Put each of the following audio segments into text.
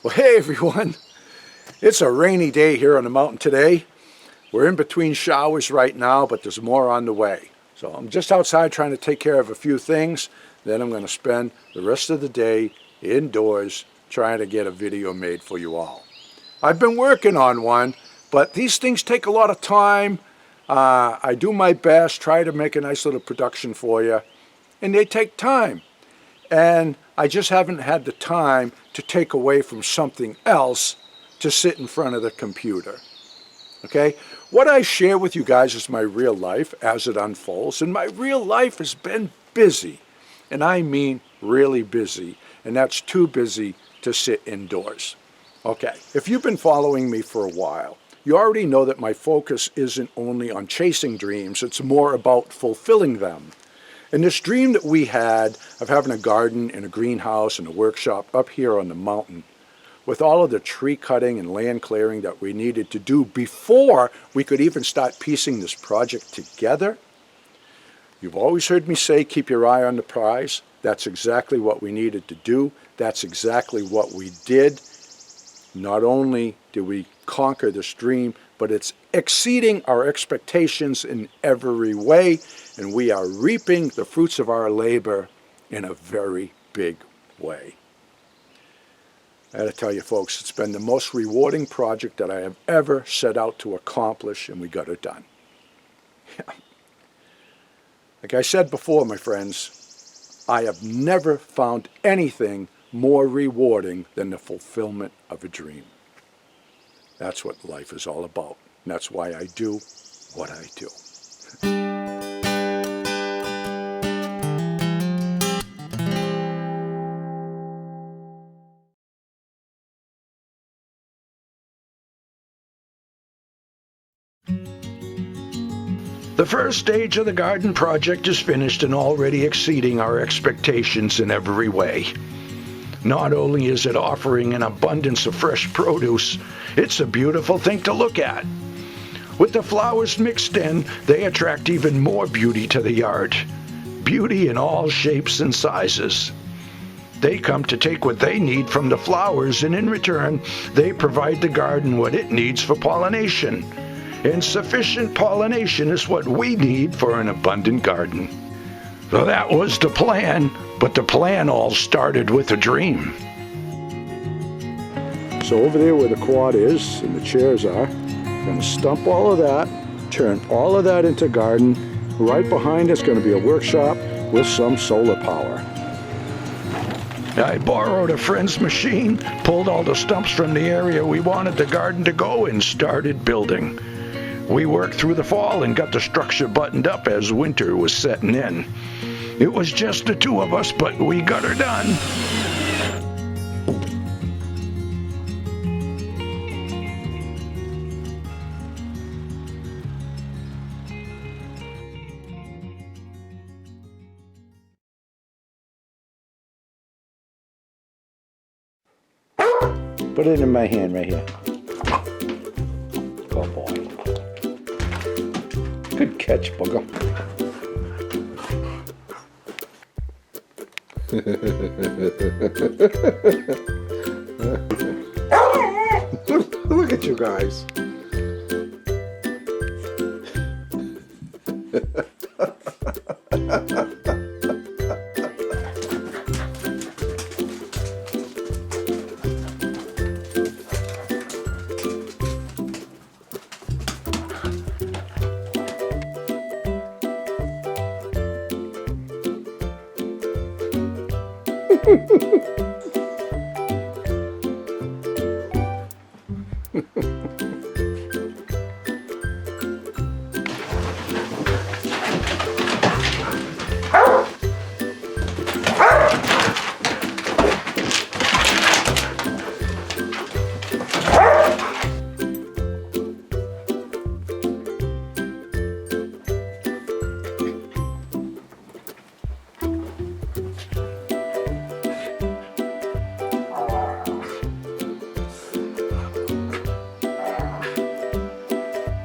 Well, hey everyone, it's a rainy day here on the mountain today. We're in between showers right now, but there's more on the way. So I'm just outside trying to take care of a few things. Then I'm going to spend the rest of the day indoors trying to get a video made for you all. I've been working on one, but these things take a lot of time. I do my best, try to make a nice little production for you, and they take time. And I just haven't had the time to take away from something else to sit in front of the computer. Okay? What I share with you guys is my real life as it unfolds, and my real life has been busy. And I mean really busy, and that's too busy to sit indoors. Okay, if you've been following me for a while, you already know that my focus isn't only on chasing dreams, it's more about fulfilling them. And this dream that we had of having a garden and a greenhouse and a workshop up here on the mountain, with all of the tree cutting and land clearing that we needed to do before we could even start piecing this project together. You've always heard me say, keep your eye on the prize. That's exactly what we needed to do. That's exactly what we did. Not only did we conquer this dream, but it's exceeding our expectations in every way, and we are reaping the fruits of our labor in a very big way. I gotta tell you folks, it's been the most rewarding project that I have ever set out to accomplish, and we got it done. Yeah. Like I said before, my friends, I have never found anything more rewarding than the fulfillment of a dream. That's what life is all about. And that's why I do what I do. The first stage of the garden project is finished and already exceeding our expectations in every way. Not only is it offering an abundance of fresh produce, it's a beautiful thing to look at. With the flowers mixed in, they attract even more beauty to the yard. Beauty in all shapes and sizes. They come to take what they need from the flowers, and in return, they provide the garden what it needs for pollination. And sufficient pollination is what we need for an abundant garden. So that was the plan, but the plan all started with a dream. So over there where the quad is and the chairs are, I'm going to stump all of that, turn all of that into garden. Right behind it's going to be a workshop with some solar power. I borrowed a friend's machine, pulled all the stumps from the area we wanted the garden to go, and started building. We worked through the fall and got the structure buttoned up as winter was setting in. It was just the two of us, but we got her done. Put it in my hand right here. Oh boy. Good catch, bugger. Look at you guys.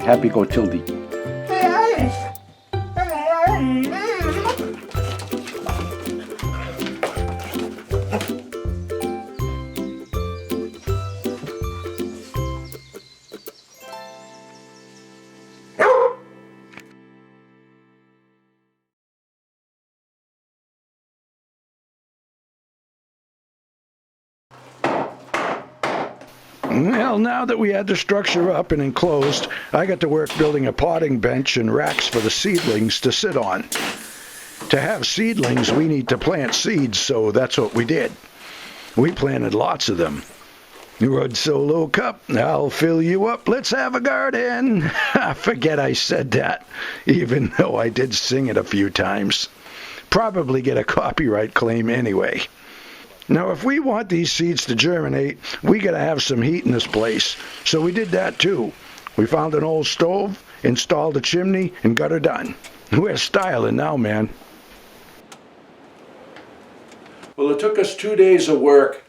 Happy go Tildy. Well, now that we had the structure up and enclosed, I got to work building a potting bench and racks for the seedlings to sit on. To have seedlings, we need to plant seeds, so that's what we did. We planted lots of them. Rod Solo Cup, I'll fill you up, let's have a garden. I forget I said that, even though I did sing it a few times. Probably get a copyright claim anyway. Now, if we want these seeds to germinate, we gotta have some heat in this place. So we did that too. We found an old stove, installed a chimney, and got her done. We're styling now, man. Well, it took us 2 days of work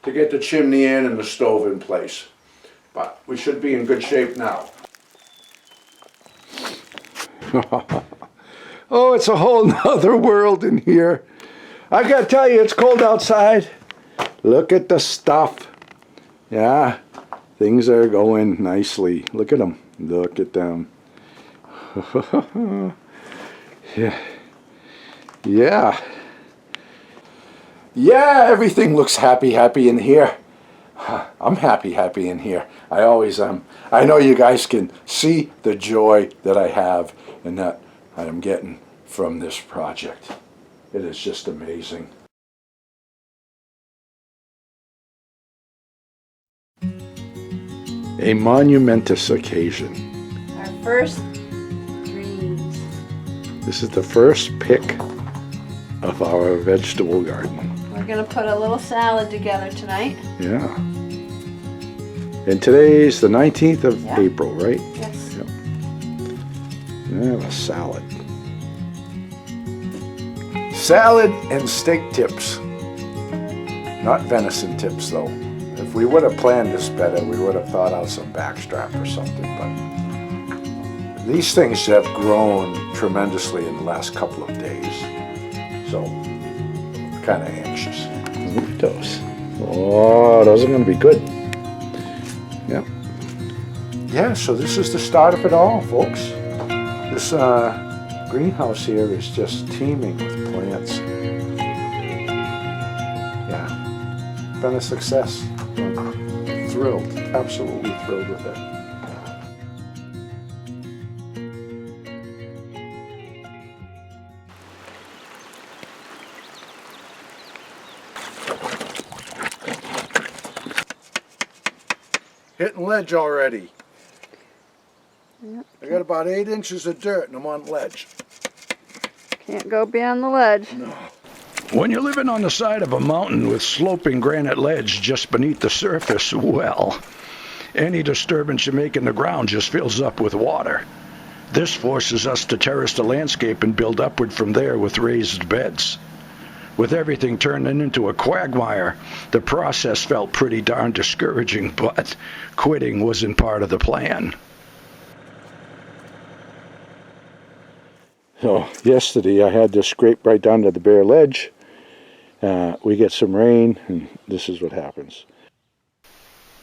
to get the chimney in and the stove in place. But we should be in good shape now. Oh, it's a whole nother world in here. I gotta tell you, it's cold outside. Look at the stuff. Yeah, things are going nicely. Look at them. Look at them. Yeah. Yeah. Yeah, everything looks happy in here. I'm happy in here. I always am. I know you guys can see the joy that I have and that I am getting from this project. It is just amazing. A monumentous occasion. Our first greens. This is the first pick of our vegetable garden. We're going to put a little salad together tonight. Yeah. And today's the 19th of April, right? Yes. Yep. Yeah, a salad. Salad and steak tips. Not venison tips, though. If we would have planned this better, we would have thought out some backstrap or something. But these things have grown tremendously in the last couple of days. So, kind of anxious. Look at those. Oh, those are going to be good. Yep. Yeah, so this is the start of it all, folks. This greenhouse here is just teeming with plants. Yeah, been a success. I'm thrilled, absolutely thrilled with it. Hitting ledge already. Yep. I got about 8 inches of dirt and I'm on ledge. Can't go beyond the ledge. No. When you're living on the side of a mountain with sloping granite ledge just beneath the surface, well, any disturbance you make in the ground just fills up with water. This forces us to terrace the landscape and build upward from there with raised beds. With everything turning into a quagmire, the process felt pretty darn discouraging, but quitting wasn't part of the plan. So yesterday I had this scrape right down to the bare ledge. We get some rain and this is what happens.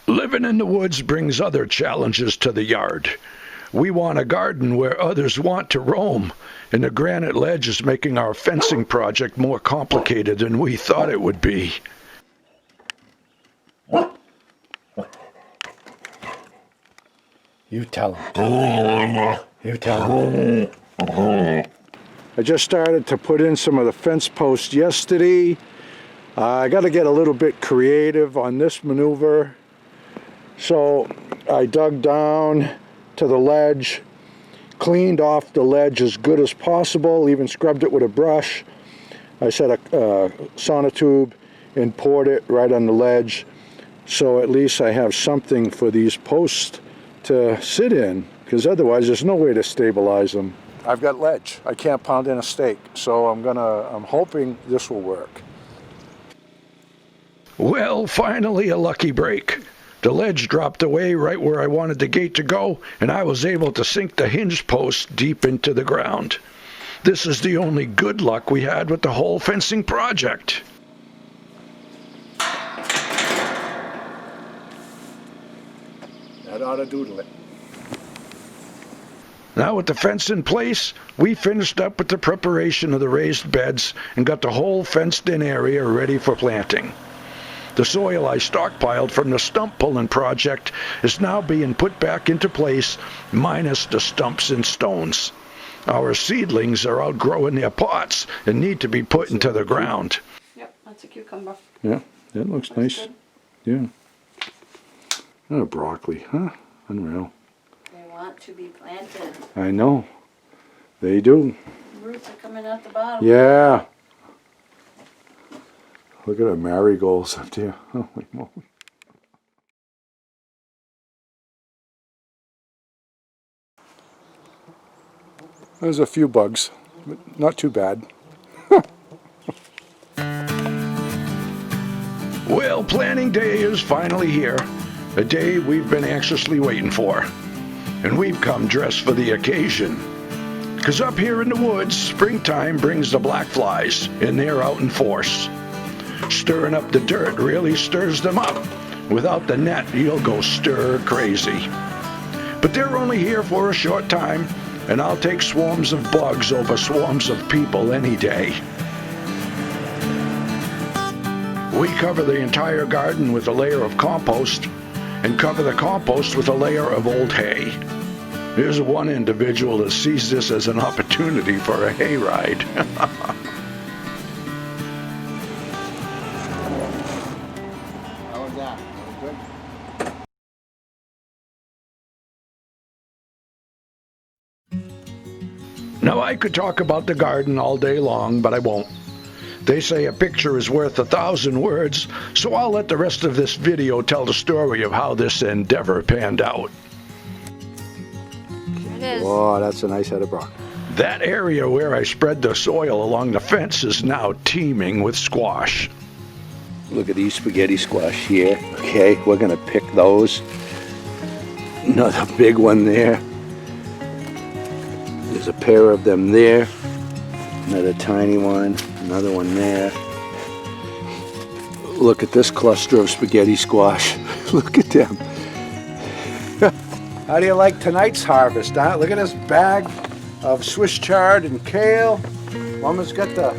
Living in the woods brings other challenges to the yard. We want a garden where others want to roam, and the granite ledge is making our fencing project more complicated than we thought it would be. You tell him. You tell him. I just started to put in some of the fence posts yesterday. I got to get a little bit creative on this maneuver. So I dug down to the ledge, cleaned off the ledge as good as possible, even scrubbed it with a brush. I set a sonotube and poured it right on the ledge, so at least I have something for these posts to sit in, because otherwise there's no way to stabilize them. I've got ledge. I can't pound in a stake, so I'm hoping this will work. Well, finally a lucky break. The ledge dropped away right where I wanted the gate to go, and I was able to sink the hinge post deep into the ground. This is the only good luck we had with the whole fencing project. That ought to doodle it. Now with the fence in place, we finished up with the preparation of the raised beds and got the whole fenced-in area ready for planting. The soil I stockpiled from the stump pulling project is now being put back into place, minus the stumps and stones. Our seedlings are outgrowing their pots and need to be put into the ground. Yep, that's a cucumber. Yeah, that looks nice. Good. Yeah. Oh, broccoli, huh? Unreal. They want to be planted. I know. They do. Roots are coming out the bottom. Yeah. Look at the marigolds up there. Holy moly. There's a few bugs, but not too bad. Well, planting day is finally here. A day we've been anxiously waiting for. And we've come dressed for the occasion. 'Cause up here in the woods, springtime brings the black flies, and they're out in force. Stirring up the dirt really stirs them up. Without the net, you'll go stir crazy. But they're only here for a short time, and I'll take swarms of bugs over swarms of people any day. We cover the entire garden with a layer of compost, and cover the compost with a layer of old hay. There's one individual that sees this as an opportunity for a hayride. Now, I could talk about the garden all day long, but I won't. They say a picture is worth 1,000 words, so I'll let the rest of this video tell the story of how this endeavor panned out. Here it is. Oh, that's a nice head of broccoli. That area where I spread the soil along the fence is now teeming with squash. Look at these spaghetti squash here. Okay, we're gonna pick those. Another big one there. There's a pair of them there. Another tiny one. Another one there. Look at this cluster of spaghetti squash. Look at them. How do you like tonight's harvest, huh? Look at this bag of Swiss chard and kale. Mama's got the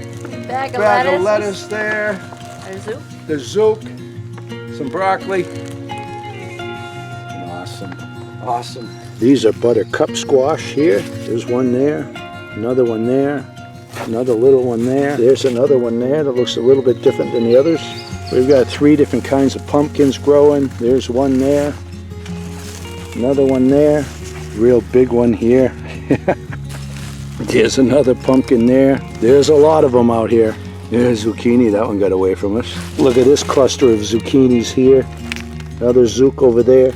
Bag of of lettuce there. Or zoop. The zook. Some broccoli. Awesome. Awesome. These are buttercup squash here. There's one there. Another one there. Another little one there. There's another one there that looks a little bit different than the others. We've got 3 different kinds of pumpkins growing. There's one there. Another one there. Real big one here. There's another pumpkin there. There's a lot of them out here. There's zucchini. That one got away from us. Look at this cluster of zucchinis here. Another zook over there.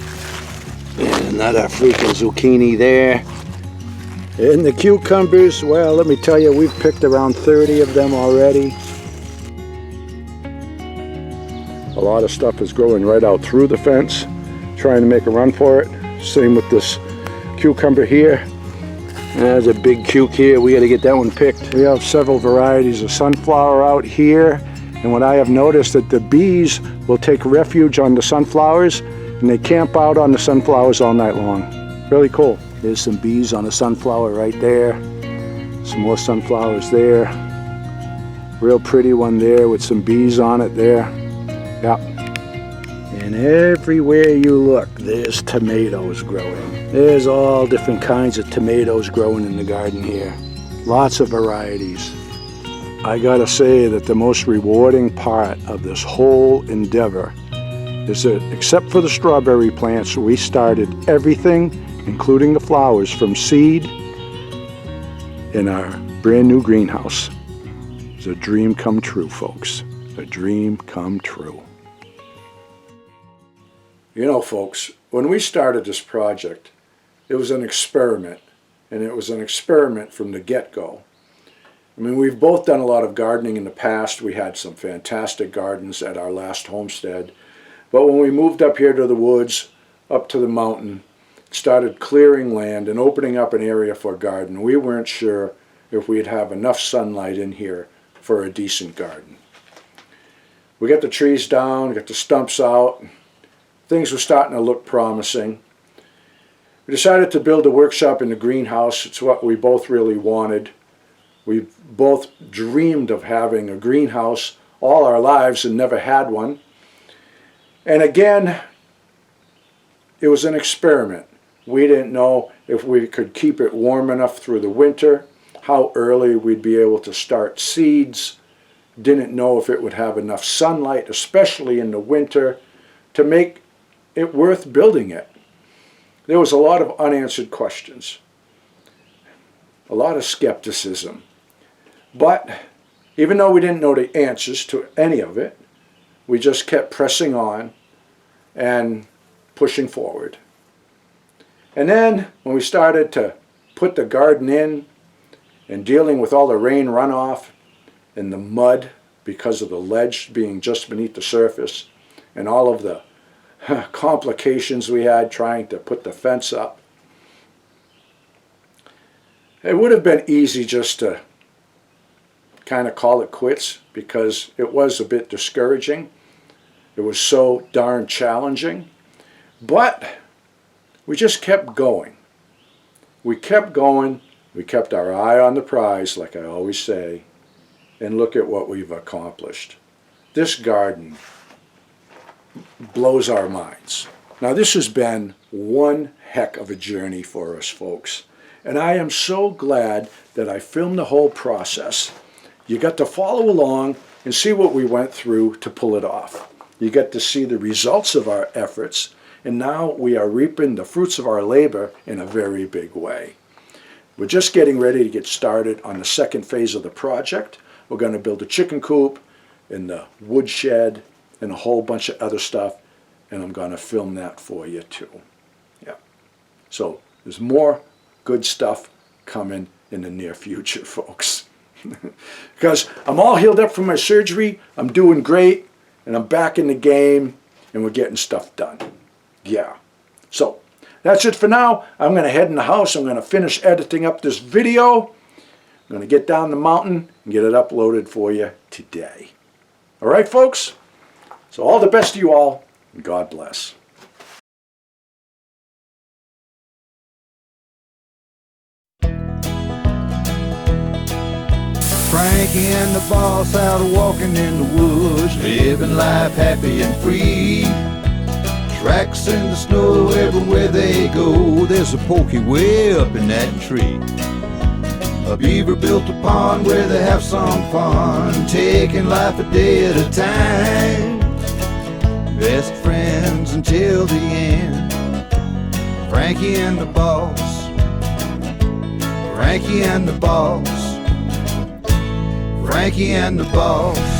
And another freaking zucchini there. And the cucumbers, well, let me tell you, we've picked around 30 of them already. A lot of stuff is growing right out through the fence, trying to make a run for it. Same with this cucumber here. There's a big cuke here. We got to get that one picked. We have several varieties of sunflower out here. And what I have noticed that the bees will take refuge on the sunflowers, and they camp out on the sunflowers all night long. Really cool. There's some bees on a sunflower right there. Some more sunflowers there. Real pretty one there with some bees on it there. Yep. And everywhere you look, there's tomatoes growing. There's all different kinds of tomatoes growing in the garden here. Lots of varieties. I gotta say that the most rewarding part of this whole endeavor is that, except for the strawberry plants, we started everything, including the flowers, from seed in our brand new greenhouse. It's a dream come true, folks. A dream come true. You know, folks, when we started this project, it was an experiment, and it was an experiment from the get-go. I mean, we've both done a lot of gardening in the past. We had some fantastic gardens at our last homestead. But when we moved up here to the woods, up to the mountain, started clearing land and opening up an area for a garden, we weren't sure if we'd have enough sunlight in here for a decent garden. We got the trees down, got the stumps out. Things were starting to look promising. We decided to build a workshop in the greenhouse. It's what we both really wanted. We both dreamed of having a greenhouse all our lives and never had one. And again, it was an experiment. We didn't know if we could keep it warm enough through the winter, how early we'd be able to start seeds. Didn't know if it would have enough sunlight, especially in the winter, to make it worth building it. There was a lot of unanswered questions, a lot of skepticism. But even though we didn't know the answers to any of it, we just kept pressing on and pushing forward. And then when we started to put the garden in and dealing with all the rain runoff and the mud because of the ledge being just beneath the surface and all of the complications we had trying to put the fence up, it would have been easy just to kind of call it quits because it was a bit discouraging. It was so darn challenging. But we just kept going. We kept going. We kept our eye on the prize, like I always say. And look at what we've accomplished. This garden blows our minds. Now, this has been one heck of a journey for us, folks. And I am so glad that I filmed the whole process. You got to follow along and see what we went through to pull it off. You get to see the results of our efforts, and now we are reaping the fruits of our labor in a very big way. We're just getting ready to get started on the second phase of the project. We're going to build a chicken coop and the wood shed and a whole bunch of other stuff, and I'm going to film that for you too. Yeah. So there's more good stuff coming in the near future, folks. Because I'm all healed up from my surgery, I'm doing great, and I'm back in the game, and we're getting stuff done. Yeah. So that's it for now. I'm going to head in the house. I'm going to finish editing up this video. I'm going to get down the mountain and get it uploaded for you today. All right, folks? So all the best to you all, and God bless. Frankie and the boss out walking in the woods, living life happy and free. Tracks in the snow everywhere they go. There's a porky way up in that tree. A beaver built a pond where they have some fun, taking life a day at a time. Best friends until the end. Frankie and the boss. Frankie and the boss. Frankie and the boss.